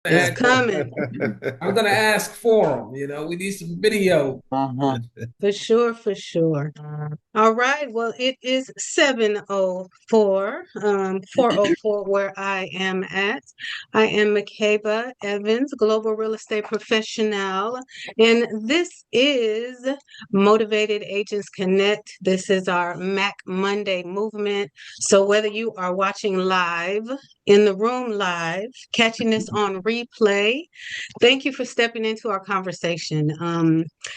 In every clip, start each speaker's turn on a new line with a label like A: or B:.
A: It's coming.
B: I'm gonna ask for them. We need some video.
A: Uh-huh. For sure, for sure. All right. Well, it is 7:04, 4:04 where I am at. I am Makeba Evans, Global Real Estate Professional, and this is Motivated Agents Connect. This is our Mac Monday movement. So whether you are watching live, in the room live, catching this on replay, thank you for stepping into our conversation.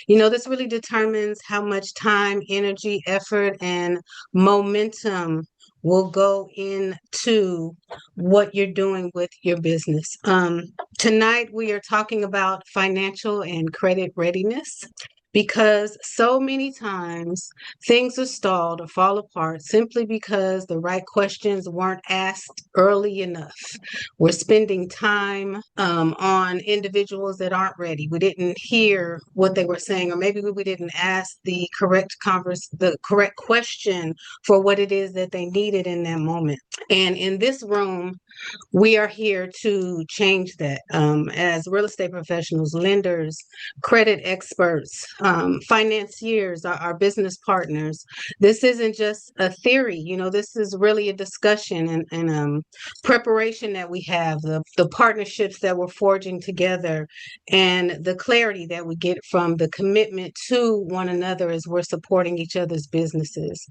A: This really determines how much time, energy, effort, and momentum will go into what you're doing with your business. Tonight, we are talking about financial and credit readiness. Because so many times things are stalled or fall apart simply because the right questions weren't asked early enough. We're spending time on individuals that aren't ready. We didn't hear what they were saying, or maybe we didn't ask the correct question for what it is that they needed in that moment. And in this room, we are here to change that as real estate professionals, lenders, credit experts, financiers, our business partners. This isn't just a theory, this is really a discussion and preparation that we have, the partnerships that we're forging together, and the clarity that we get from the commitment to one another as we're supporting each other's businesses.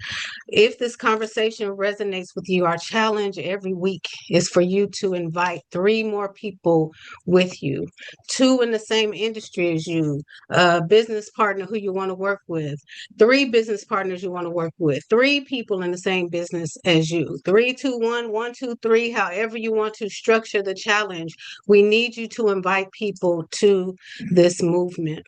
A: If this conversation resonates with you, our challenge every week is for you to invite three more people with you, two in the same industry as you, a business partner who you want to work with, three business partners you want to work with, three people in the same business as you, three, two, one, one, two, three, however you want to structure the challenge. We need you to invite people to this movement.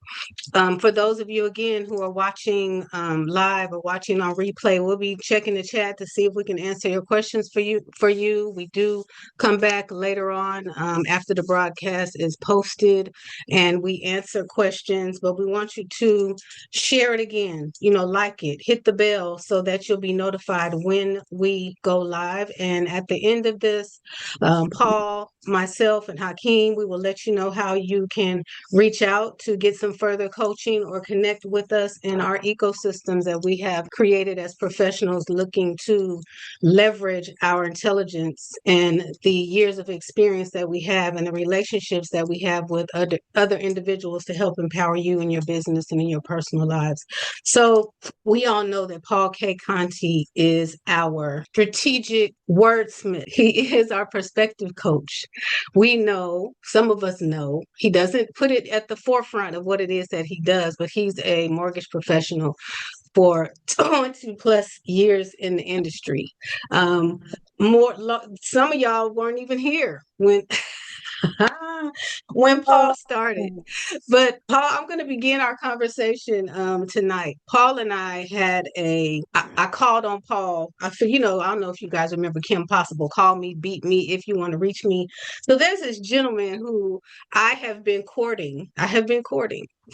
A: For those of you again who are watching live or watching on replay, we'll be checking the chat to see if we can answer your questions for you. We do come back later on after the broadcast is posted, and we answer questions. But we want you to share it again. Like it, hit the bell so that you'll be notified when we go live. And at the end of this, Paul, myself, and Hakeem, we will let you know how you can reach out to get some further coaching or connect with us in our ecosystems that we have created as professionals looking to leverage our intelligence and the years of experience that we have and the relationships that we have with other individuals to help empower you in your business and in your personal lives. So we all know that Paul K. Conti is our strategic wordsmith. He is our perspective coach. We know, some of us know, he doesn't put it at the forefront of what it is that he does, but he's a mortgage professional for 20 plus years in the industry. Some of y'all weren't even here when when Paul started. But Paul, I'm going to begin our conversation tonight. Paul and I had I called on Paul. I feel, I don't know if you guys remember Kim Possible. Call me, beat me if you want to reach me. So there's this gentleman who I have been courting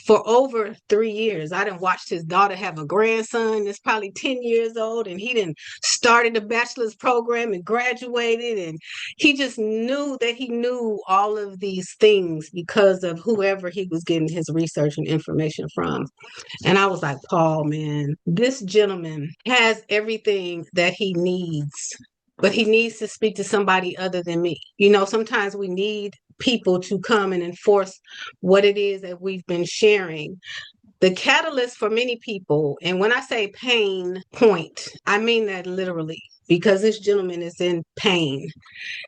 A: for over 3 years. I done watched his daughter have a grandson that's probably 10 years old, and he done started a bachelor's program and graduated, and he just knew that he knew all of these things because of whoever he was getting his research and information from. And I was like, Paul, man, this gentleman has everything that he needs, but he needs to speak to somebody other than me. Sometimes we need people to come and enforce what it is that we've been sharing. The catalyst for many people, and when I say pain point, I mean that literally, because this gentleman is in pain.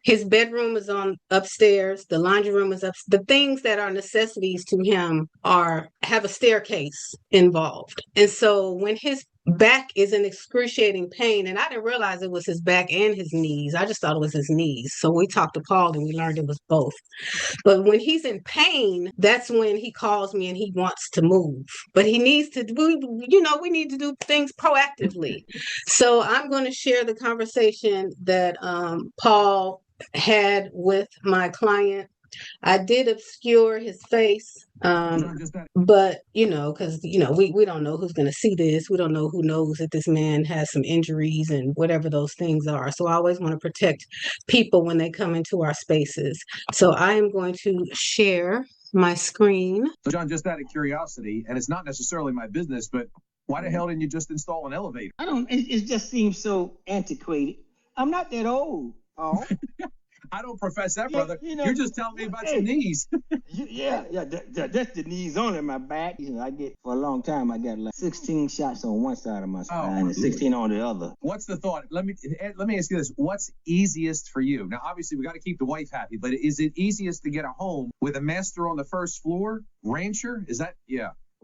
A: His bedroom is on upstairs, the laundry room is up. The things that are necessities to him are have a staircase involved. And so when his back is in excruciating pain, and I didn't realize it was his back and his knees. I just thought it was his knees. So we talked to Paul and we learned it was both. But when he's in pain, that's when he calls me and he wants to move. But he needs to, we need to do things proactively. So I'm going to share the conversation that Paul had with my client I did obscure his face, but because we don't know who's going to see this. We don't know who knows that this man has some injuries and whatever those things are. So I always want to protect people when they come into our spaces. So I am going to share my screen.
C: So, John, just out of curiosity, and it's not necessarily my business, but why the hell didn't you just install an elevator?
D: I don't. It just seems so antiquated. I'm not that old, Paul.
C: I don't profess that, brother. You're just telling me about your knees.
D: That's the knees only. My back. I get for a long time. I got like 16 shots on one side of my spine and 16 on the other.
C: What's the thought? Let me ask you this: what's easiest for you? Now, obviously, we got to keep the wife happy, but is it easiest to get a home with a master on the first floor, rancher? Is that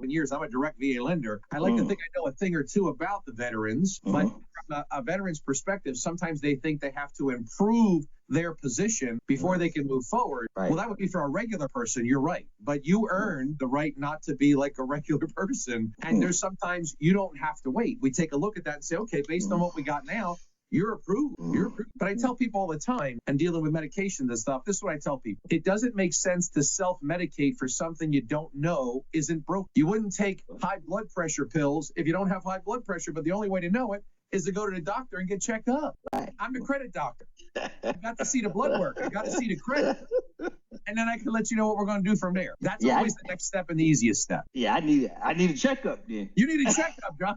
C: In years, I'm a direct VA lender. I like to think I know a thing or two about the veterans, but from a veteran's perspective, sometimes they think they have to improve their position before they can move forward. Right. Well, that would be for a regular person. You're right. But you earn the right not to be like a regular person. And there's sometimes you don't have to wait. We take a look at that and say, okay, based on what we got now, you're approved. You're approved. But I tell people all the time, and dealing with medications and stuff, this is what I tell people. It doesn't make sense to self-medicate for something you don't know isn't broke. You wouldn't take high blood pressure pills if you don't have high blood pressure, but the only way to know it is to go to the doctor and get checked up. Right. I'm a credit doctor. I got to see the blood work. I got to see the credit. And then I can let you know what we're going to do from there. That's always the next step and the easiest step.
D: Yeah, I need a checkup then.
C: You need a checkup, John.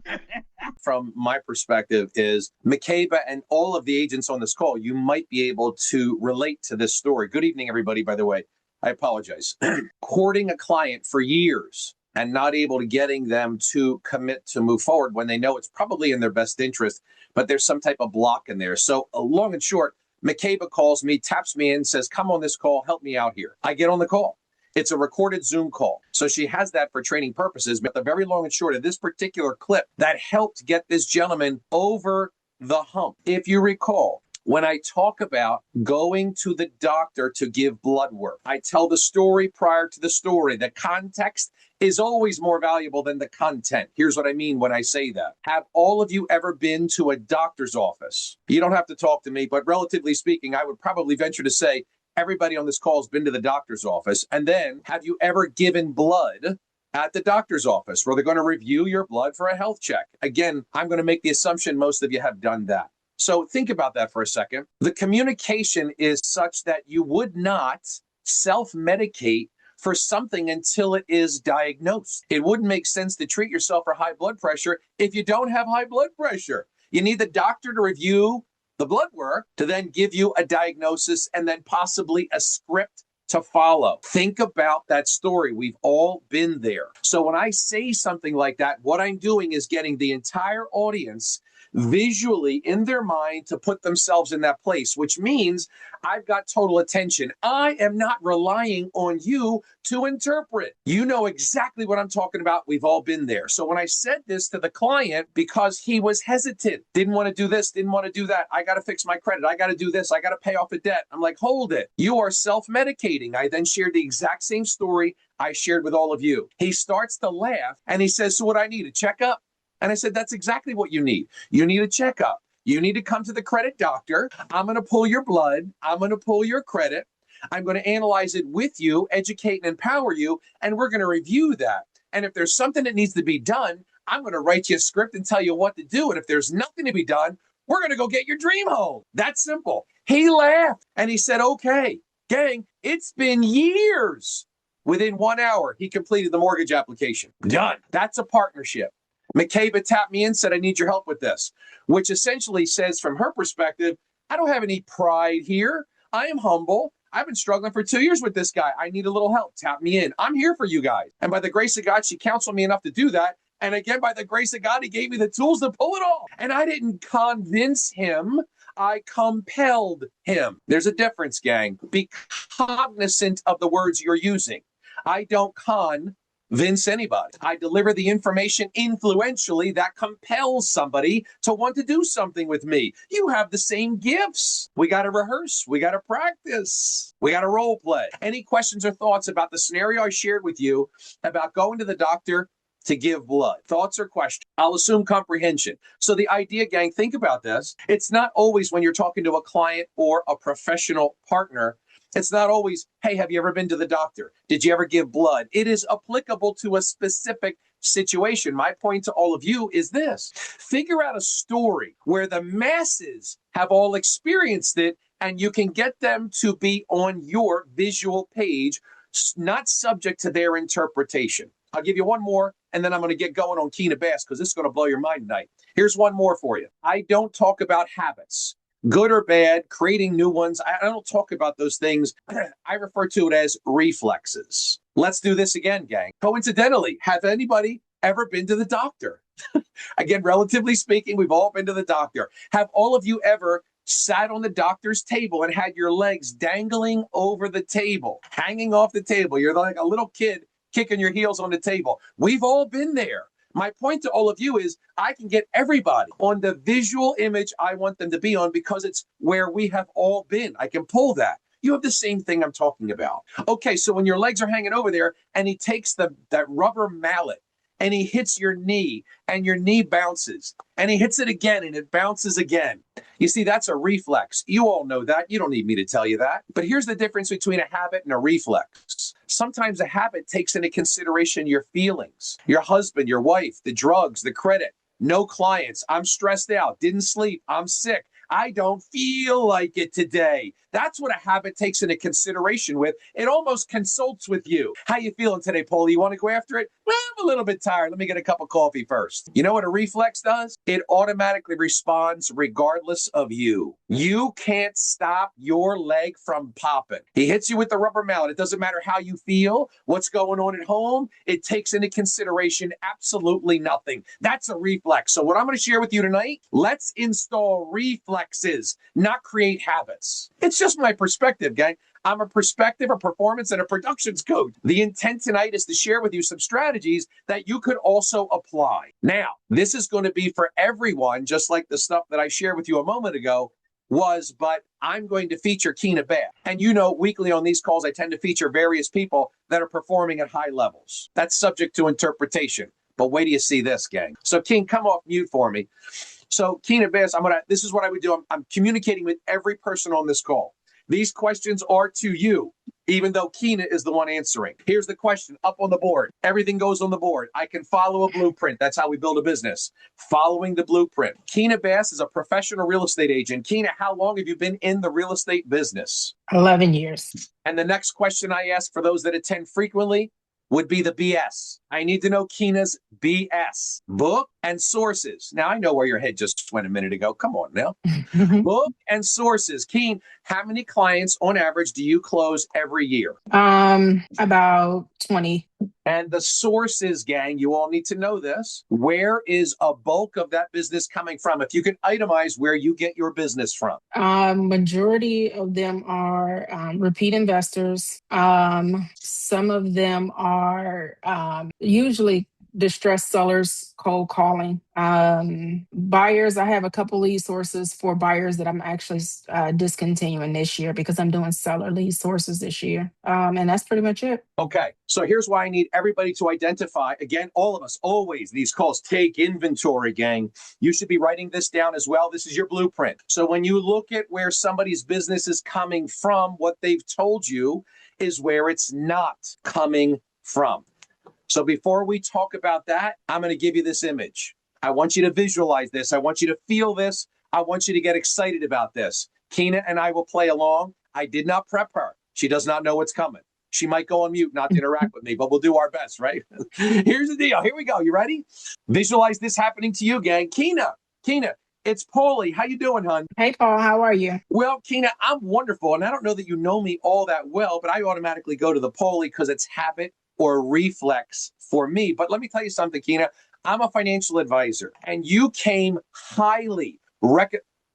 C: From my perspective is McCabe and all of the agents on this call, you might be able to relate to this story. Good evening, everybody, by the way. I apologize. Courting a client for years and not able to getting them to commit to move forward when they know it's probably in their best interest, but there's some type of block in there. So long and short, McCabe calls me, taps me in, says, come on this call, help me out here. I get on the call. It's a recorded Zoom call. So she has that for training purposes. But the very long and short of this particular clip that helped get this gentleman over the hump. If you recall, when I talk about going to the doctor to give blood work, I tell the story prior to the story. The context is always more valuable than the content. Here's what I mean when I say that. Have all of you ever been to a doctor's office? You don't have to talk to me, but relatively speaking, I would probably venture to say everybody on this call has been to the doctor's office. And then have you ever given blood at the doctor's office where they're going to review your blood for a health check? Again, I'm going to make the assumption most of you have done that. So think about that for a second. The communication is such that you would not self-medicate for something until it is diagnosed. It wouldn't make sense to treat yourself for high blood pressure if you don't have high blood pressure. You need the doctor to review the blood work to then give you a diagnosis and then possibly a script to follow. Think about that story. We've all been there. So when I say something like that, what I'm doing is getting the entire audience visually in their mind to put themselves in that place, which means I've got total attention. I am not relying on you to interpret. You know exactly what I'm talking about. We've all been there. So when I said this to the client, because he was hesitant, didn't want to do this, didn't want to do that. I got to fix my credit. I got to do this. I got to pay off a debt. I'm like, hold it. You are self-medicating. I then shared the exact same story I shared with all of you. He starts to laugh and he says, so what I need, a checkup? And I said, that's exactly what you need. You need a checkup. You need to come to the credit doctor. I'm going to pull your blood. I'm going to pull your credit. I'm going to analyze it with you, educate and empower you, and we're going to review that. And if there's something that needs to be done, I'm going to write you a script and tell you what to do. And if there's nothing to be done, we're going to go get your dream home. That's simple. He laughed and he said, okay, gang, it's been years. Within 1 hour, he completed the mortgage application. Done. That's a partnership. McCabe tapped me in, said, I need your help with this, which essentially says from her perspective, I don't have any pride here. I am humble. I've been struggling for 2 years with this guy. I need a little help. Tap me in. I'm here for you guys. And by the grace of God, she counseled me enough to do that. And again, by the grace of God, he gave me the tools to pull it off. And I didn't convince him. I compelled him. There's a difference, gang. Be cognizant of the words you're using. I don't convince anybody. I deliver the information influentially that compels somebody to want to do something with me. You have the same gifts. We got to rehearse. We got to practice. We got to role play. Any questions or thoughts about the scenario I shared with you about going to the doctor to give blood? Thoughts or questions? I'll assume comprehension. So the idea, gang, think about this. It's not always when you're talking to a client or a professional partner. It's not always, hey, have you ever been to the doctor? Did you ever give blood? It is applicable to a specific situation. My point to all of you is this: figure out a story where the masses have all experienced it and you can get them to be on your visual page, not subject to their interpretation. I'll give you one more, and then I'm going to get going on Kina Bass because this is going to blow your mind tonight. Here's one more for you. I don't talk about habits, good or bad, creating new ones. I don't talk about those things. I refer to it as reflexes. Let's do this again, gang. Coincidentally, have anybody ever been to the doctor? Again, relatively speaking, we've all been to the doctor. Have all of you ever sat on the doctor's table and had your legs dangling over the table, hanging off the table? You're like a little kid kicking your heels on the table. We've all been there. My point to all of you is I can get everybody on the visual image I want them to be on because it's where we have all been. I can pull that. You have the same thing I'm talking about. Okay, so when your legs are hanging over there and he takes that rubber mallet and he hits your knee and your knee bounces and he hits it again and it bounces again. You see, that's a reflex. You all know that. You don't need me to tell you that. But here's the difference between a habit and a reflex. Sometimes a habit takes into consideration your feelings, your husband, your wife, the drugs, the credit, no clients. I'm stressed out, didn't sleep, I'm sick. I don't feel like it today. That's what a habit takes into consideration with. It almost consults with you. How you feeling today, Paul? You want to go after it? Well, I'm a little bit tired. Let me get a cup of coffee first. You know what a reflex does? It automatically responds regardless of you. You can't stop your leg from popping. He hits you with the rubber mallet. It doesn't matter how you feel, what's going on at home. It takes into consideration absolutely nothing. That's a reflex. So what I'm going to share with you tonight, let's install reflexes, not create habits. It's just my perspective, gang. I'm a perspective, a performance, and a productions coach. The intent tonight is to share with you some strategies that you could also apply. Now, this is going to be for everyone, just like the stuff that I shared with you a moment ago was, but I'm going to feature Kina Bass. And you know, weekly on these calls, I tend to feature various people that are performing at high levels. That's subject to interpretation. But wait till you see this, gang. So, King, come off mute for me. So, Kina Bass, this is what I would do. I'm communicating with every person on this call. These questions are to you, even though Kina is the one answering. Here's the question up on the board. Everything goes on the board. I can follow a blueprint. That's how we build a business. Following the blueprint. Kina Bass is a professional real estate agent. Kina, how long have you been in the real estate business?
E: 11 years.
C: And the next question I ask for those that attend frequently would be the BS. I need to know Kina's BS. Book and sources. Now, I know where your head just went a minute ago. Come on now. Book and sources. Keen, how many clients on average do you close every year?
E: About 20.
C: And the sources, gang, you all need to know this. Where is a bulk of that business coming from? If you can itemize where you get your business from.
E: Majority of them are repeat investors. Some of them are usually distressed sellers, cold calling. Buyers, I have a couple lead sources for buyers that I'm actually discontinuing this year because I'm doing seller lead sources this year. And that's pretty much it.
C: Okay, so here's why I need everybody to identify. Again, all of us, always, these calls, take inventory, gang. You should be writing this down as well. This is your blueprint. So when you look at where somebody's business is coming from, what they've told you is where it's not coming from. So before we talk about that, I'm going to give you this image. I want you to visualize this. I want you to feel this. I want you to get excited about this. Kina and I will play along. I did not prep her. She does not know what's coming. She might go on mute, not to interact with me, but we'll do our best, right? Here's the deal. Here we go. You ready? Visualize this happening to you, gang. Kina, it's Paulie. How you doing, hon?
E: Hey, Paul, how are you?
C: Well, Kina, I'm wonderful. And I don't know that you know me all that well, but I automatically go to the Paulie because it's habit or reflex for me. But let me tell you something, Kina. I'm a financial advisor, and you came highly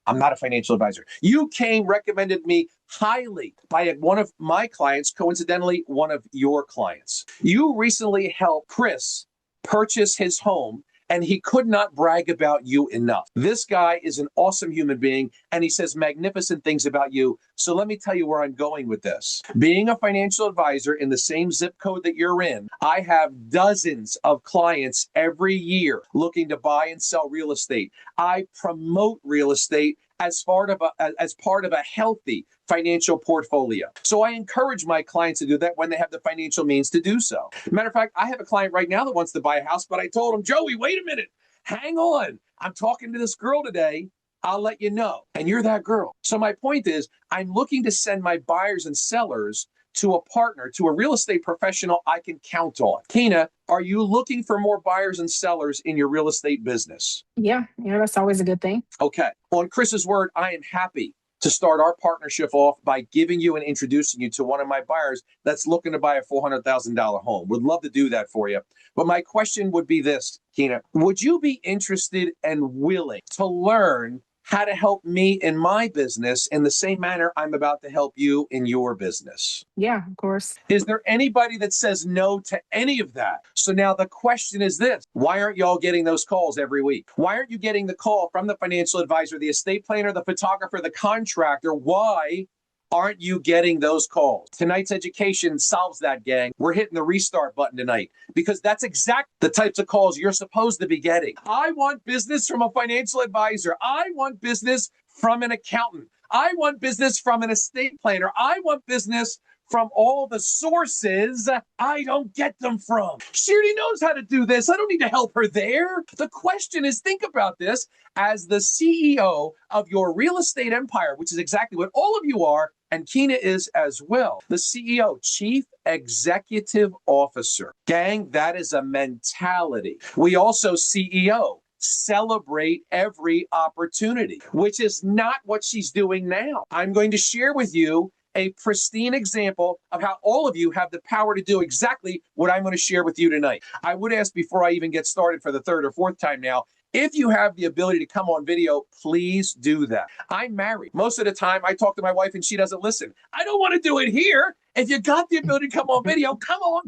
C: I'm not a financial advisor. You recommended me highly by one of my clients, coincidentally, one of your clients. You recently helped Chris purchase his home and he could not brag about you enough. This guy is an awesome human being, and he says magnificent things about you. So let me tell you where I'm going with this. Being a financial advisor in the same zip code that you're in, I have dozens of clients every year looking to buy and sell real estate. I promote real estate as part of a healthy financial portfolio. So I encourage my clients to do that when they have the financial means to do so. Matter of fact, I have a client right now that wants to buy a house, but I told him, Joey, wait a minute. Hang on. I'm talking to this girl today. I'll let you know. And you're that girl. So my point is, I'm looking to send my buyers and sellers to a partner, to a real estate professional I can count on. Kina, are you looking for more buyers and sellers in your real estate business?
E: Yeah, that's always a good thing.
C: Okay. On Chris's word, I am happy to start our partnership off by giving you and introducing you to one of my buyers that's looking to buy a $400,000 home. Would love to do that for you. But my question would be this, Kina, would you be interested and willing to learn how to help me in my business in the same manner I'm about to help you in your business?
E: Yeah, of course.
C: Is there anybody that says no to any of that? So now the question is this: why aren't y'all getting those calls every week? Why aren't you getting the call from the financial advisor, the estate planner, the photographer, the contractor? Why aren't you getting those calls? Tonight's education solves that, gang. We're hitting the restart button tonight because that's exactly the types of calls you're supposed to be getting. I want business from a financial advisor. I want business from an accountant. I want business from an estate planner. I want business from all the sources I don't get them from. She already knows how to do this. I don't need to help her there. The question is, think about this as the CEO of your real estate empire, which is exactly what all of you are, and Kina is as well. The CEO, Chief Executive Officer. Gang, that is a mentality. We also CEO. Celebrate every opportunity, which is not what she's doing now. I'm going to share with you a pristine example of how all of you have the power to do exactly what I'm going to share with you tonight. I would ask before I even get started for the third or fourth time now, if you have the ability to come on video, please do that. I'm married. Most of the time I talk to my wife and she doesn't listen. I don't want to do it here. If you got the ability to come on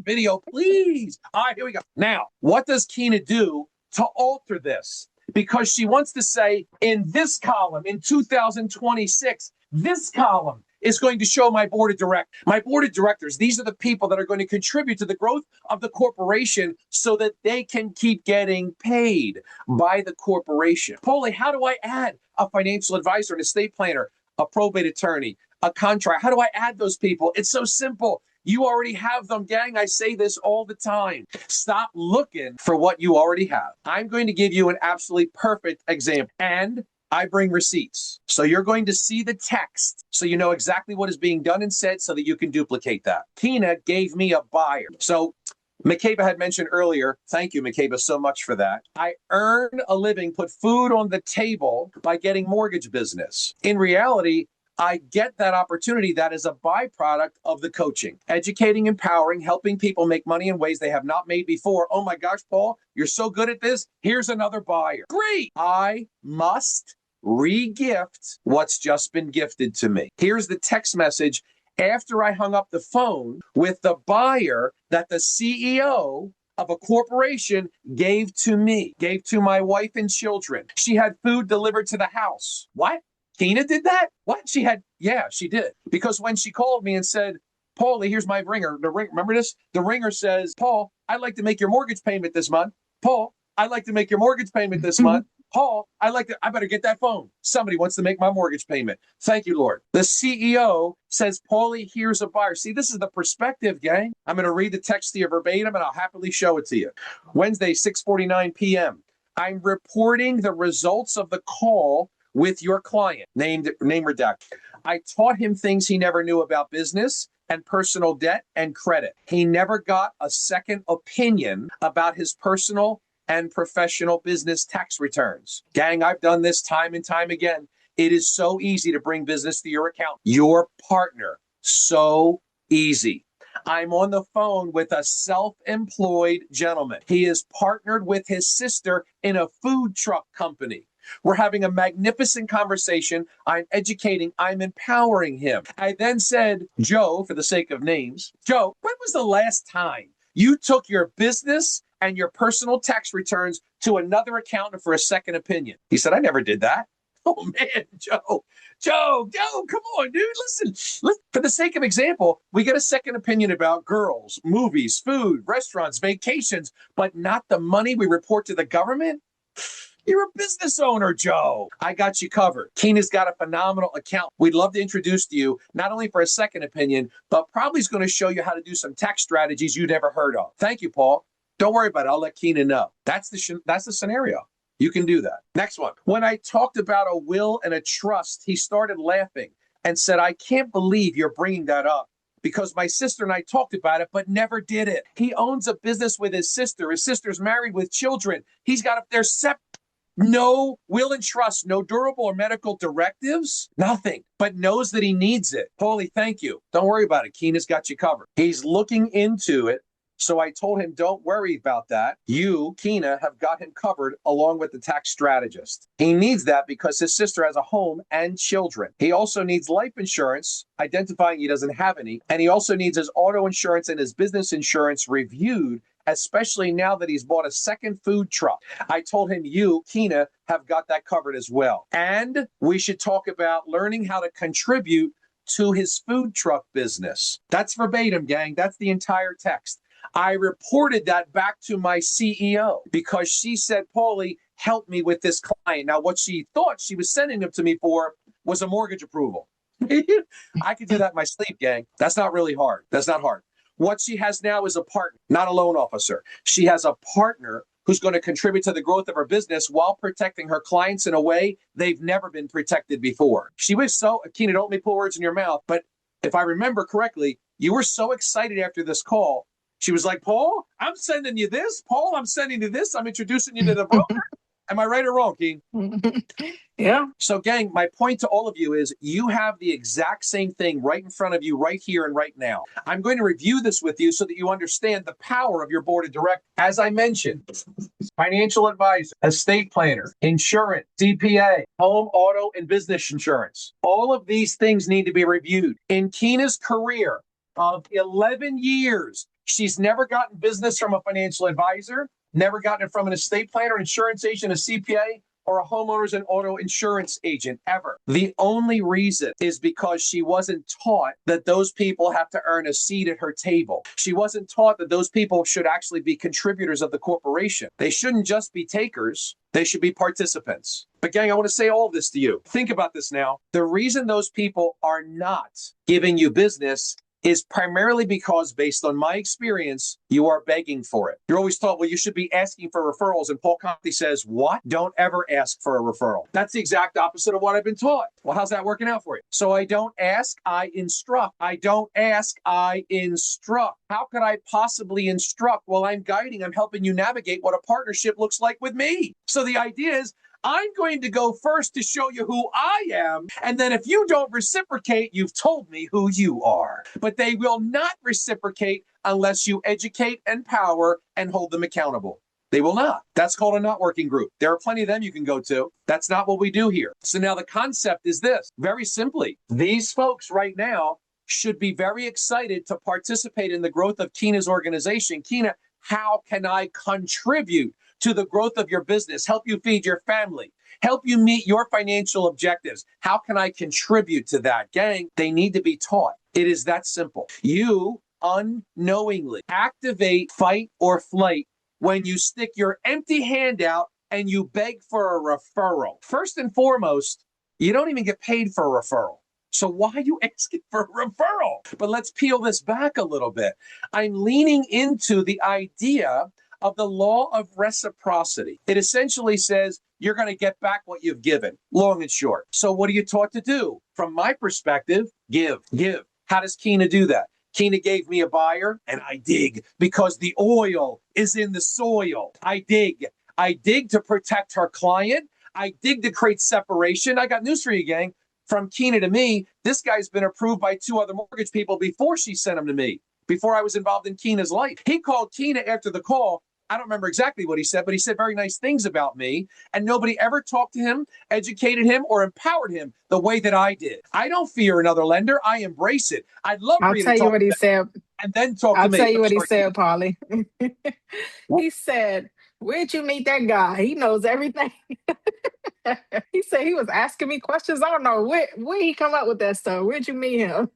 C: video, please. All right, here we go. Now, what does Kina do to alter this? Because she wants to say in this column, in 2026, this column is going to show my board of directors. These are the people that are going to contribute to the growth of the corporation so that they can keep getting paid by the corporation. Paulie, how do I add a financial advisor, an estate planner, a probate attorney, a contract? How do I add those people? It's so simple. You already have them, gang. I say this all the time. Stop looking for what you already have. I'm going to give you an absolutely perfect example. And I bring receipts. So you're going to see the text so you know exactly what is being done and said so that you can duplicate that. Kina gave me a buyer. So McCabe had mentioned earlier, thank you, McCabe, so much for that. I earn a living, put food on the table by getting mortgage business. In reality, I get that opportunity that is a byproduct of the coaching, educating, empowering, helping people make money in ways they have not made before. Oh my gosh, Paul, you're so good at this. Here's another buyer. Great. I must re-gift what's just been gifted to me. Here's the text message after I hung up the phone with the buyer that the CEO of a corporation gave to me, gave to my wife and children. She had food delivered to the house. What? Kina did that? What? Yeah, she did. Because when she called me and said, Paulie, here's my ringer. Remember this? The ringer says, Paul, I'd like to make your mortgage payment this month. Paul, I'd like to make your mortgage payment this month. Paul, I better get that phone. Somebody wants to make my mortgage payment. Thank you, Lord. The CEO says, Paulie, here's a buyer. See, this is the perspective, gang. I'm going to read the text to you verbatim and I'll happily show it to you. Wednesday, 6:49 p.m. I'm reporting the results of the call with your client, name redacted. I taught him things he never knew about business and personal debt and credit. He never got a second opinion about his personal and professional business tax returns. Gang, I've done this time and time again. It is so easy to bring business to your account. Your partner, so easy. I'm on the phone with a self-employed gentleman. He is partnered with his sister in a food truck company. We're having a magnificent conversation. I'm educating, I'm empowering him. I then said, Joe, for the sake of names, Joe, when was the last time you took your business and your personal tax returns to another accountant for a second opinion. He said, I never did that. Oh, man, Joe, come on, dude. Listen, for the sake of example, we get a second opinion about girls, movies, food, restaurants, vacations, but not the money we report to the government? You're a business owner, Joe. I got you covered. Keena's got a phenomenal account. We'd love to introduce to you, not only for a second opinion, but probably is going to show you how to do some tax strategies you never heard of. Thank you, Paul. Don't worry about it. I'll let Keena know. That's the scenario. You can do that. Next one. When I talked about a will and a trust, he started laughing and said, I can't believe you're bringing that up because my sister and I talked about it, but never did it. He owns a business with his sister. His sister's married with children. He's got up there no will and trust, no durable or medical directives, nothing, but knows that he needs it. Paulie, thank you. Don't worry about it. Keena's got you covered. He's looking into it. So I told him, don't worry about that. You, Keena, have got him covered along with the tax strategist. He needs that because his sister has a home and children. He also needs life insurance, identifying he doesn't have any. And he also needs his auto insurance and his business insurance reviewed, especially now that he's bought a second food truck. I told him, you, Keena, have got that covered as well. And we should talk about learning how to contribute to his food truck business. That's verbatim, gang. That's the entire text. I reported that back to my CEO because she said, Paulie, help me with this client. Now, what she thought she was sending him to me for was a mortgage approval. I could do that in my sleep, gang. That's not really hard. That's not hard. What she has now is a partner, not a loan officer. She has a partner who's going to contribute to the growth of her business while protecting her clients in a way they've never been protected before. She was so, Keena, don't let me put words in your mouth, but if I remember correctly, you were so excited after this call. She was like, Paul, I'm sending you this. Paul, I'm sending you this. I'm introducing you to the broker. Am I right or wrong, Keen?
E: Yeah.
C: So, gang, my point to all of you is you have the exact same thing right in front of you right here and right now. I'm going to review this with you so that you understand the power of your board of directors. As I mentioned, financial advisor, estate planner, insurance, CPA, home, auto, and business insurance. All of these things need to be reviewed. In Keena's career of 11 years, she's never gotten business from a financial advisor, never gotten it from an estate planner, insurance agent, a CPA, or a homeowner's and auto insurance agent ever. The only reason is because she wasn't taught that those people have to earn a seat at her table. She wasn't taught that those people should actually be contributors of the corporation. They shouldn't just be takers. They should be participants. But gang, I want to say all of this to you. Think about this now. The reason those people are not giving you business is primarily because, based on my experience, you are begging for it. You're always taught, well, you should be asking for referrals. And Paul Conte says, what? Don't ever ask for a referral. That's the exact opposite of what I've been taught. Well, how's that working out for you? So I don't ask, I instruct. I don't ask, I instruct. How could I possibly instruct? Well, I'm guiding, I'm helping you navigate what a partnership looks like with me. So the idea is, I'm going to go first to show you who I am. And then if you don't reciprocate, you've told me who you are. But they will not reciprocate unless you educate, empower, and hold them accountable. They will not. That's called a not working group. There are plenty of them you can go to. That's not what we do here. So now the concept is this. Very simply, these folks right now should be very excited to participate in the growth of Keena's organization. Keena, how can I contribute to the growth of your business, help you feed your family, help you meet your financial objectives? How can I contribute to that? Gang, they need to be taught. It is that simple. You unknowingly activate fight or flight when you stick your empty hand out and you beg for a referral. First and foremost, you don't even get paid for a referral. So why are you asking for a referral? But let's peel this back a little bit. I'm leaning into the idea of the law of reciprocity. It essentially says you're going to get back what you've given, long and short. So what are you taught to do? From my perspective, give. How does Keena do that? Keena gave me a buyer, and I dig because the oil is in the soil. I dig to protect her client. I dig to create separation. I got news for you, gang. From Keena to me, this guy's been approved by 2 other mortgage people before she sent him to me, before I was involved in Keena's life. He called Keena after the call. I don't remember exactly what he said, but he said very nice things about me. And nobody ever talked to him, educated him, or empowered him the way that I did. I don't fear another lender. I embrace it. I'd love
E: I'll
C: for you
E: tell
C: to
E: you
C: talk
E: what he said.
C: and then talk to
E: I'll
C: me.
E: tell you
C: I'm
E: what he
C: sorry.
E: said, Polly. He said, "Where'd you meet that guy? He knows everything." He said he was asking me questions. I don't know where he come up with that stuff. Where'd you meet him?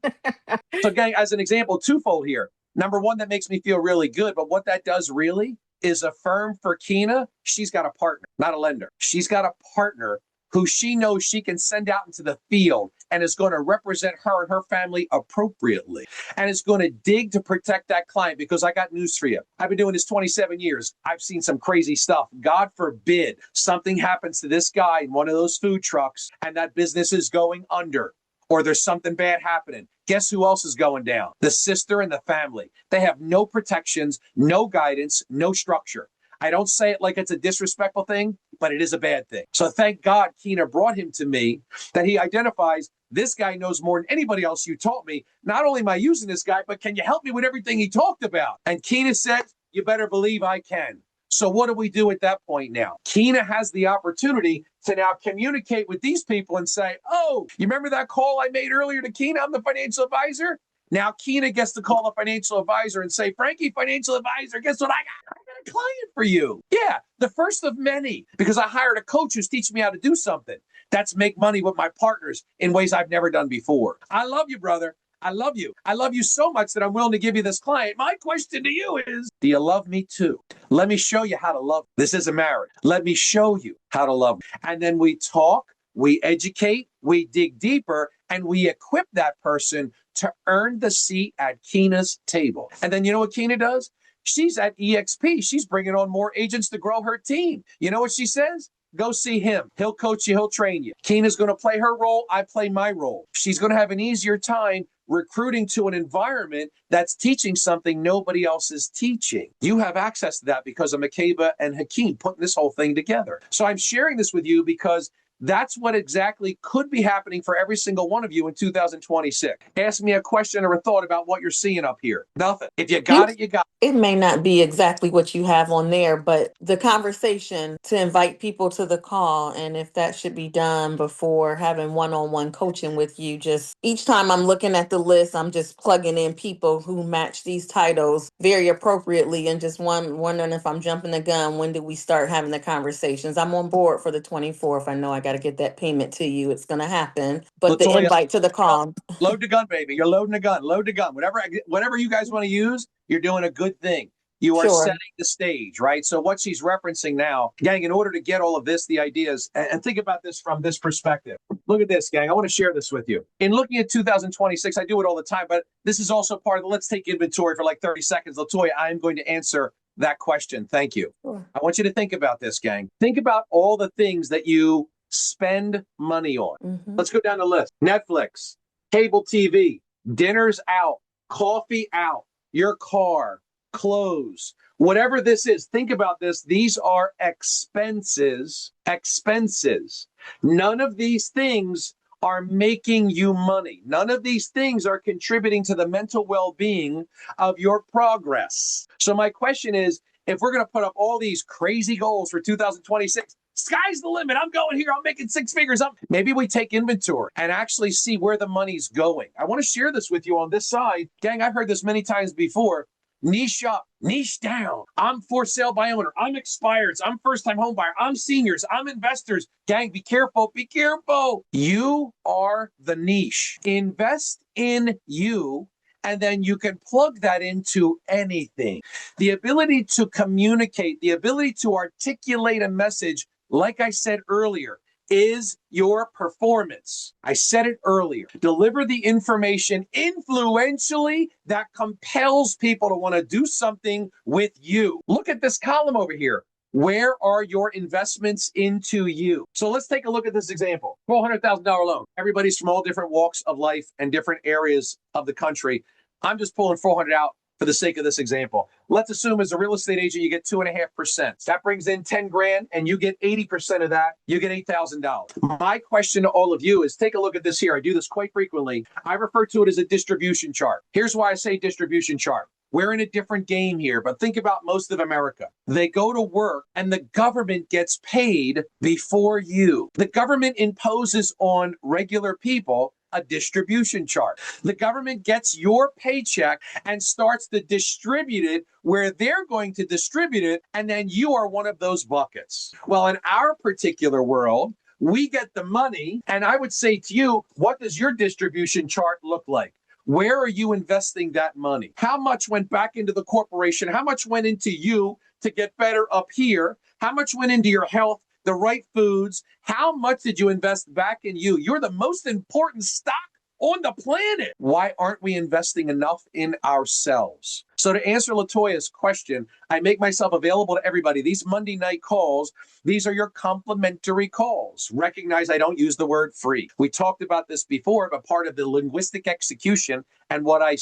C: So, gang, as an example, twofold here. Number one, that makes me feel really good. But what that does really is affirm for Keena, she's got a partner, not a lender. She's got a partner who she knows she can send out into the field and is going to represent her and her family appropriately and is going to dig to protect that client. Because I got news for you. I've been doing this 27 years. I've seen some crazy stuff. God forbid something happens to this guy in one of those food trucks and that business is going under, or there's something bad happening. Guess who else is going down? The sister and the family. They have no protections, no guidance, no structure. I don't say it like it's a disrespectful thing, but it is a bad thing. So thank God Keena brought him to me, that he identifies this guy knows more than anybody else you taught me. Not only am I using this guy, but can you help me with everything he talked about? And Keena said, you better believe I can. So what do we do at that point now? Keena has the opportunity to now communicate with these people and say, oh, you remember that call I made earlier to Keena? I'm the financial advisor. Now Keena gets to call a financial advisor and say, Frankie, financial advisor, guess what I got? I got a client for you. Yeah, the first of many, because I hired a coach who's teaching me how to do something. That's make money with my partners in ways I've never done before. I love you, brother. I love you. I love you so much that I'm willing to give you this client. My question to you is, do you love me too? Let me show you how to love. This isn't marriage. Let me show you how to love. And then we talk, we educate, we dig deeper, and we equip that person to earn the seat at Keena's table. And then you know what Keena does? She's at EXP. She's bringing on more agents to grow her team. You know what she says? Go see him. He'll coach you. He'll train you. Keena's going to play her role. I play my role. She's going to have an easier time recruiting to an environment that's teaching something nobody else is teaching. You have access to that because of Makeba and Hakeem putting this whole thing together. So I'm sharing this with you because that's what exactly could be happening for every single one of you in 2026. Ask me a question or a thought about what you're seeing up here. Nothing. If you got it, you got it.
F: It may not be exactly what you have on there, but the conversation to invite people to the call, and if that should be done before having one-on-one coaching with you, just each time I'm looking at the list, I'm just plugging in people who match these titles very appropriately and just wondering if I'm jumping the gun. When do we start having the conversations? I'm on board for the 24th. I know I got to get that payment to you. It's going to happen. But the
C: Latoya,
F: invite to the call.
C: load the gun, baby. You're loading the gun. Load the gun. Whatever you guys want to use, you're doing a good thing. You are
F: Sure.
C: setting the stage, right? So what she's referencing now, gang, in order to get all of this, the ideas, and think about this from this perspective. Look at this, gang. I want to share this with you. In looking at 2026, I do it all the time, but this is also part of the let's take inventory for like 30 seconds. Latoya, I'm going to answer that question. Thank you.
F: Sure.
C: I want you to think about this, gang. Think about all the things that you spend money on.
F: Mhm.
C: Let's go down the list. Netflix, cable TV, dinners out, coffee out, your car, clothes, whatever this is. Think about this. These are expenses. None of these things are making you money. None of these things are contributing to the mental well-being of your progress. So my question is, if we're going to put up all these crazy goals for 2026, sky's the limit. I'm going here. I'm making six figures. Maybe we take inventory and actually see where the money's going. I want to share this with you on this side. Gang, I've heard this many times before. Niche up, niche down. I'm for sale by owner. I'm expireds. I'm first-time home buyer. I'm seniors. I'm investors. Gang, be careful. Be careful. You are the niche. Invest in you, and then you can plug that into anything. The ability to communicate, the ability to articulate a message, like I said earlier, is your performance. I said it earlier. Deliver the information influentially that compels people to want to do something with you. Look at this column over here. Where are your investments into you? So let's take a look at this example. $400,000 loan. Everybody's from all different walks of life and different areas of the country. I'm just pulling 400 out for the sake of this example. Let's assume as a real estate agent, you get 2.5%. That brings in 10 grand and you get 80% of that. You get $8,000. My question to all of you is take a look at this here. I do this quite frequently. I refer to it as a distribution chart. Here's why I say distribution chart. We're in a different game here, but think about most of America. They go to work and the government gets paid before you. The government imposes on regular people A distribution chart. The government gets your paycheck and starts to distribute it where they're going to distribute it, and then you are one of those buckets. Well, in our particular world, we get the money, and I would say to you, what does your distribution chart look like? Where are you investing that money? How much went back into the corporation? How much went into you to get better up here? How much went into your health, the right foods? How much did you invest back in you? You're the most important stock on the planet. Why aren't we investing enough in ourselves? So to answer LaToya's question, I make myself available to everybody. These Monday night calls, these are your complimentary calls. Recognize I don't use the word free. We talked about this before, but part of the linguistic execution and what I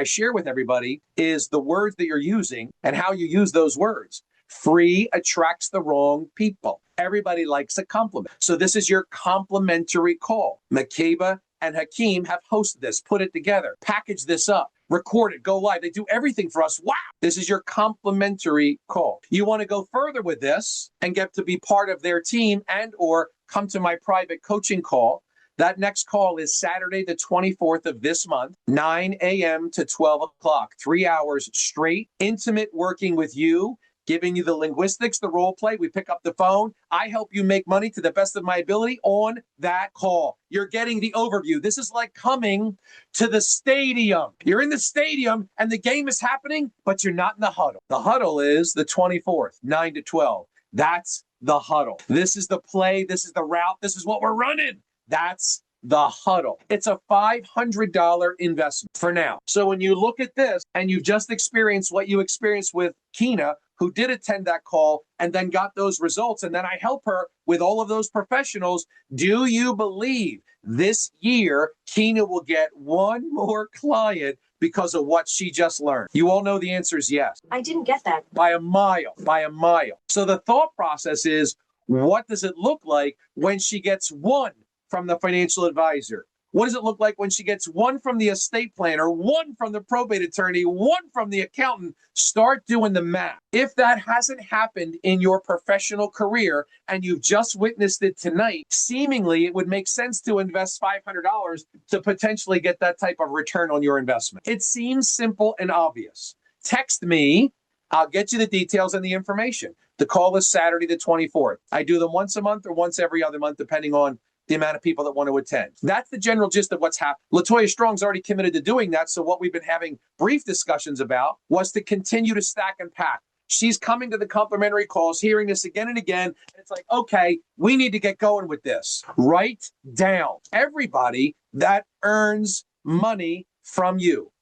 C: share with everybody is the words that you're using and how you use those words. Free attracts the wrong people. Everybody likes a compliment. So this is your complimentary call. Makeba and Hakeem have hosted this, put it together, package this up, record it, go live. They do everything for us. Wow. This is your complimentary call. You want to go further with this and get to be part of their team and or come to my private coaching call. That next call is Saturday, the 24th of this month, 9 a.m. to 12 o'clock, 3 hours straight, intimate working with you, giving you the linguistics, the role play. We pick up the phone. I help you make money to the best of my ability on that call. You're getting the overview. This is like coming to the stadium. You're in the stadium and the game is happening, but you're not in the huddle. The huddle is the 24th, 9 to 12. That's the huddle. This is the play. This is the route. This is what we're running. That's the huddle. It's a $500 investment for now. So when you look at this and you've just experienced what you experienced with Kina, who did attend that call and then got those results, and then I help her with all of those professionals, do you believe this year Kina will get one more client because of what she just learned? You all know the answer is yes.
G: I didn't get that.
C: By a mile, by a mile. So the thought process is, what does it look like when she gets one from the financial advisor? What does it look like when she gets one from the estate planner, one from the probate attorney, one from the accountant? Start doing the math. If that hasn't happened in your professional career and you've just witnessed it tonight, seemingly it would make sense to invest $500 to potentially get that type of return on your investment. It seems simple and obvious. Text me. I'll get you the details and the information. The call is Saturday the 24th. I do them once a month or once every other month, depending on the amount of people that want to attend. That's the general gist of what's happening. LaToya Strong's already committed to doing that. So what we've been having brief discussions about was to continue to stack and pack. She's coming to the complimentary calls, hearing this again and again. And it's like, okay, we need to get going with this. Write down everybody that earns money from you.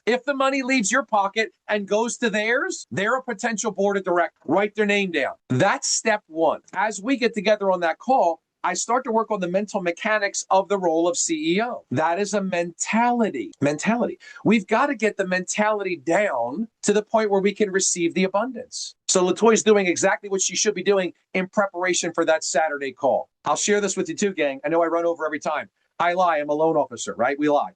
C: If the money leaves your pocket and goes to theirs, they're a potential board of directors. Write their name down. That's step one. As we get together on that call, I start to work on the mental mechanics of the role of CEO. That is a mentality. We've got to get the mentality down to the point where we can receive the abundance. So LaToya's doing exactly what she should be doing in preparation for that Saturday call. I'll share this with you too, gang. I know I run over every time. I lie. I'm a loan officer, right? We lie.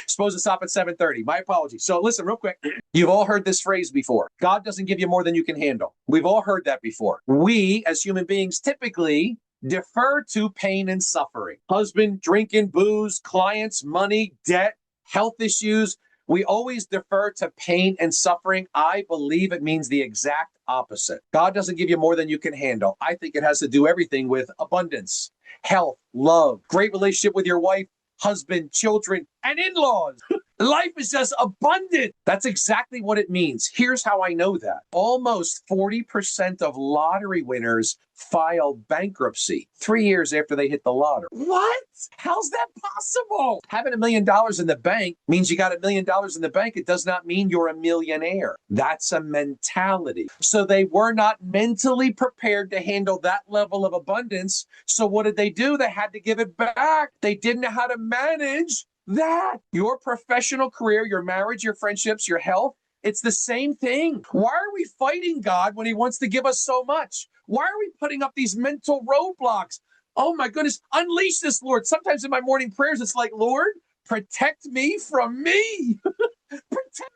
C: Supposed to stop at 7:30. My apologies. So listen real quick. You've all heard this phrase before. God doesn't give you more than you can handle. We've all heard that before. We, as human beings, typically defer to pain and suffering. Husband, drinking, booze, clients, money, debt, health issues. We always defer to pain and suffering. I believe it means the exact opposite. God doesn't give you more than you can handle. I think it has to do everything with abundance, health, love, great relationship with your wife, husband, children, and in-laws. Life is just abundant. That's exactly what it means. Here's how I know that. Almost 40% of lottery winners file bankruptcy 3 years after they hit the lottery. What? How's that possible? Having $1 million in the bank means you got $1 million in the bank. It does not mean you're a millionaire. That's a mentality. So they were not mentally prepared to handle that level of abundance. So what did they do? They had to give it back. They didn't know how to manage that. Your professional career, your marriage, your friendships, your health, it's the same thing. Why are we fighting God when he wants to give us so much? Why are we putting up these mental roadblocks? Oh my goodness, unleash this, Lord. Sometimes in my morning prayers, it's like, Lord, protect me from me. Protect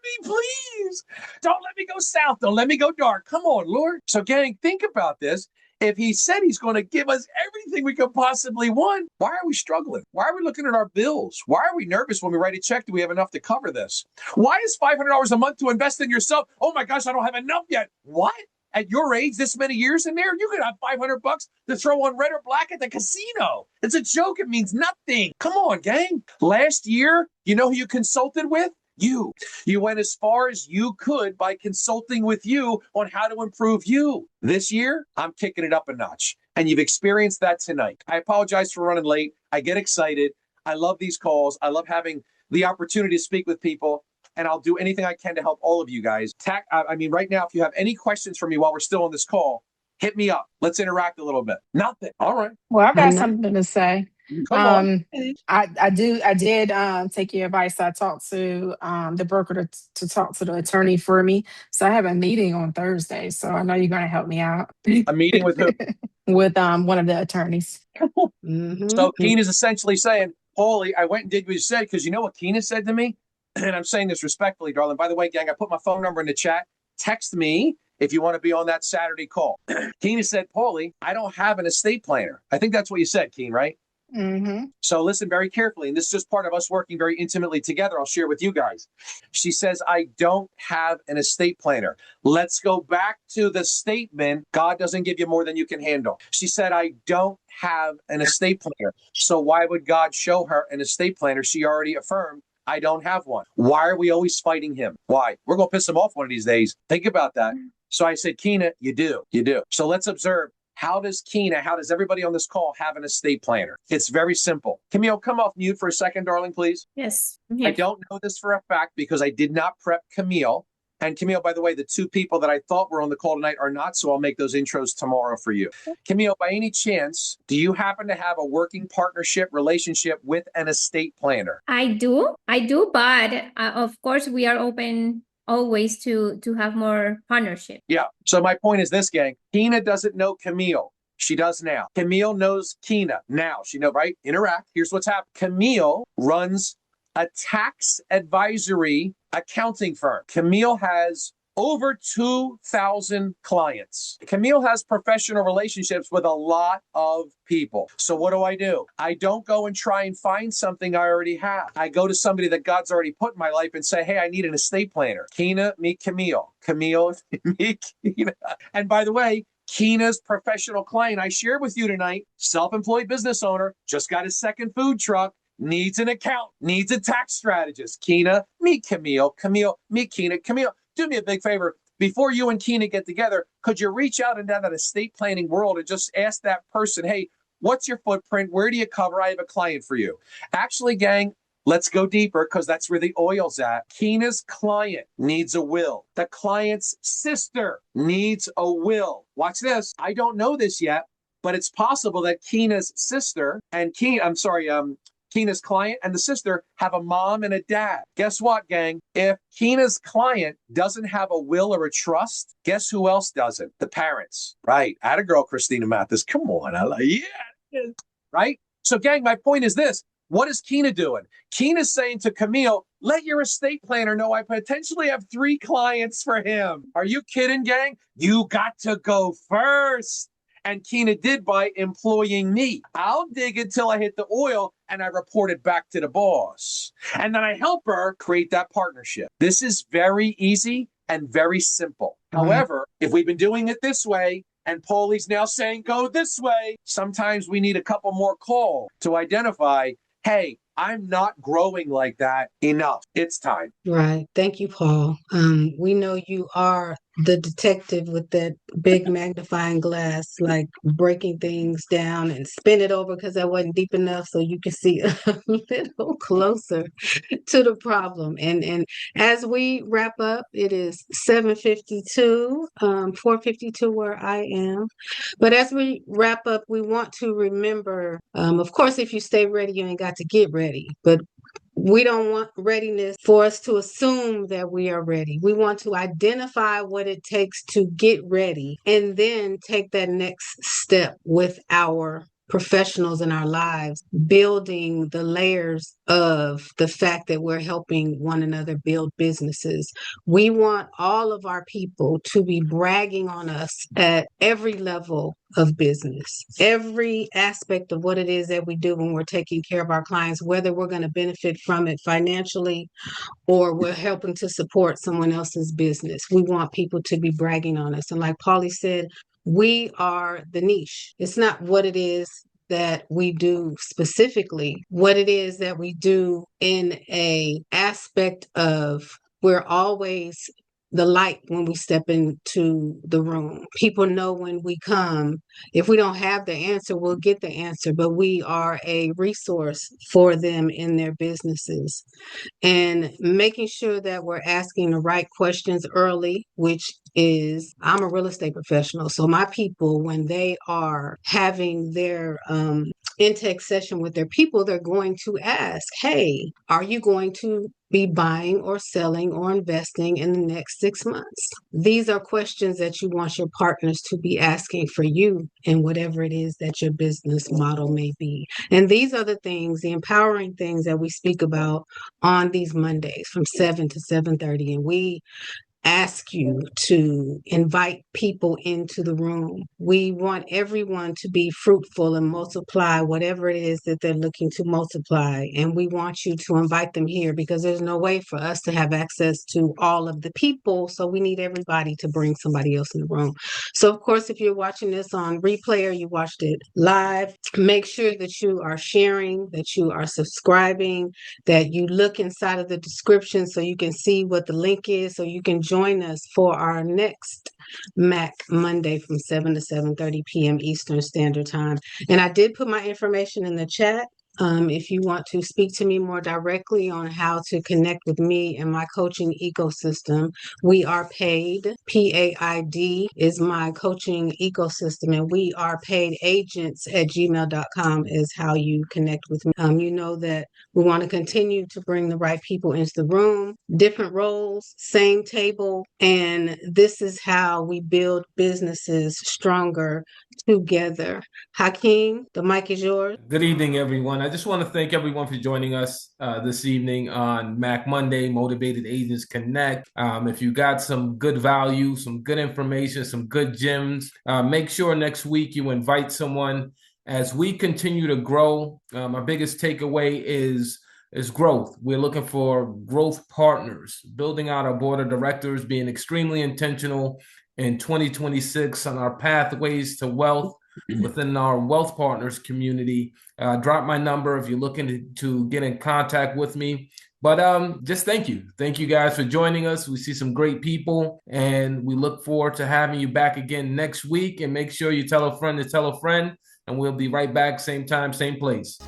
C: me, please. Don't let me go south. Don't let me go dark. Come on, Lord. So gang, think about this. If he said he's going to give us everything we could possibly want, why are we struggling? Why are we looking at our bills? Why are we nervous when we write a check? Do we have enough to cover this? Why is $500 a month to invest in yourself? Oh my gosh, I don't have enough yet. What? At your age, this many years in there, you could have $500 to throw on red or black at the casino. It's a joke. It means nothing. Come on, gang. Last year, you know who you consulted with? You. You went as far as you could by consulting with you on how to improve you. This year, I'm kicking it up a notch. And you've experienced that tonight. I apologize for running late. I get excited. I love these calls. I love having the opportunity to speak with people. And I'll do anything I can to help all of you guys. Right now, if you have any questions for me while we're still on this call, hit me up. Let's interact a little bit. Nothing. All right.
E: Well, I've got something to say.
C: Come on.
E: I did take your advice. I talked to the broker to talk to the attorney for me. So I have a meeting on Thursday. So I know you're going to help me out.
C: A meeting with who?
E: With one of the attorneys.
C: So Keena's essentially saying, Paulie, I went and did what you said, because you know what Keena said to me? And I'm saying this respectfully, darling. By the way, gang, I put my phone number in the chat. Text me if you want to be on that Saturday call. Keena said, Paulie, I don't have an estate planner. I think that's what you said, Keen, right?
E: Mm-hmm.
C: So listen very carefully. And this is just part of us working very intimately together. I'll share with you guys. She says, I don't have an estate planner. Let's go back to the statement. God doesn't give you more than you can handle. She said, I don't have an estate planner. So why would God show her an estate planner? She already affirmed, I don't have one. Why are we always fighting him? Why? We're going to piss him off one of these days. Think about that. So I said, Keena, you do. So let's observe. How does everybody on this call have an estate planner? It's very simple. Camille, come off mute for a second, darling, please.
G: Yes.
C: I don't know this for a fact because I did not prep Camille. And Camille, by the way, the two people that I thought were on the call tonight are not, so I'll make those intros tomorrow for you. Camille, by any chance, do you happen to have a working partnership relationship with an estate planner?
G: I do, but of course we are open always to have more partnership.
C: Yeah. So my point is this, gang. Keena doesn't know Camille. She does now. Camille knows Keena now. She knows, right? Interact. Here's what's happened. Camille runs a tax advisory accounting firm. Camille has over 2,000 clients. Camille has professional relationships with a lot of people. So what do? I don't go and try and find something I already have. I go to somebody that God's already put in my life and say, hey, I need an estate planner. Keena, meet Camille. Camille, meet Keena. And by the way, Keena's professional client I shared with you tonight, self-employed business owner, just got his second food truck, needs an account, needs a tax strategist. Keena, meet Camille. Camille, meet Keena. Camille, do me a big favor. Before you and Keena get together, could you reach out into that estate planning world and just ask that person, hey, what's your footprint? Where do you cover? I have a client for you. Actually, gang, let's go deeper because that's where the oil's at. Keena's client needs a will. The client's sister needs a will. Watch this. I don't know this yet, but it's possible that Keena's sister and Keena's client and the sister have a mom and a dad. Guess what, gang? If Keena's client doesn't have a will or a trust, guess who else doesn't? The parents. Right. Atta girl, Christina Mathis. Come on. Yeah. Right? So, gang, my point is this. What is Keena doing? Keena's saying to Camille, let your estate planner know I potentially have 3 clients for him. Are you kidding, gang? You got to go first. And Keena did by employing me. I'll dig until I hit the oil and I report it back to the boss. And then I help her create that partnership. This is very easy and very simple. However, if we've been doing it this way and Paulie's now saying go this way, sometimes we need a couple more calls to identify, hey, I'm not growing like that enough. It's time.
A: Right. Thank you, Paul. We know you are the detective with that big magnifying glass, like breaking things down and spin it over because that wasn't deep enough so you can see a little closer to the problem. And as we wrap up, it is 7:52, 4:52 where I am. But as we wrap up, we want to remember, of course, if you stay ready, you ain't got to get ready. But we don't want readiness for us to assume that we are ready. We want to identify what it takes to get ready and then take that next step with our professionals in our lives, building the layers of the fact that we're helping one another build businesses. We want all of our people to be bragging on us at every level of business, every aspect of what it is that we do when we're taking care of our clients, whether we're going to benefit from it financially or we're helping to support someone else's business. We want people to be bragging on us. And like Paulie said, we are the niche. It's not what it is that we do specifically, what it is that we do in a aspect of we're always the light when we step into the room. People know when we come. If we don't have the answer, we'll get the answer, but we are a resource for them in their businesses. And making sure that we're asking the right questions early, which is I'm a real estate professional. So my people, when they are having their intake session with their people, they're going to ask, hey, are you going to be buying or selling or investing in the next 6 months? These are questions that you want your partners to be asking for you in whatever it is that your business model may be. And these are the things, the empowering things that we speak about on these Mondays from 7 to 7:30. And we ask you to invite people into the room. We want everyone to be fruitful and multiply whatever it is that they're looking to multiply. And we want you to invite them here because there's no way for us to have access to all of the people. So we need everybody to bring somebody else in the room. So of course, if you're watching this on replay or you watched it live, make sure that you are sharing, that you are subscribing, that you look inside of the description so you can see what the link is, so you can join us for our next MAC Monday from 7 to 7:30 p.m. Eastern Standard Time. And I did put my information in the chat. If you want to speak to me more directly on how to connect with me and my coaching ecosystem, we are paid. PAID is my coaching ecosystem, and we are paid agents at gmail.com is how you connect with me. You know that we want to continue to bring the right people into the room, different roles, same table, and this is how we build businesses stronger together. Hakeem, the mic is yours.
B: Good evening, everyone. I just want to thank everyone for joining us this evening on Mac Monday, Motivated Agents Connect. If you got some good value, some good information, some good gems, make sure next week you invite someone. As we continue to grow, my biggest takeaway is growth. We're looking for growth partners, building out our board of directors, being extremely intentional in 2026 on our pathways to wealth within our wealth partners community. Drop my number if you're looking to get in contact with me. But just thank you. Thank you guys for joining us. We see some great people, and we look forward to having you back again next week. And make sure you tell a friend to tell a friend, and we'll be right back, same time, same place.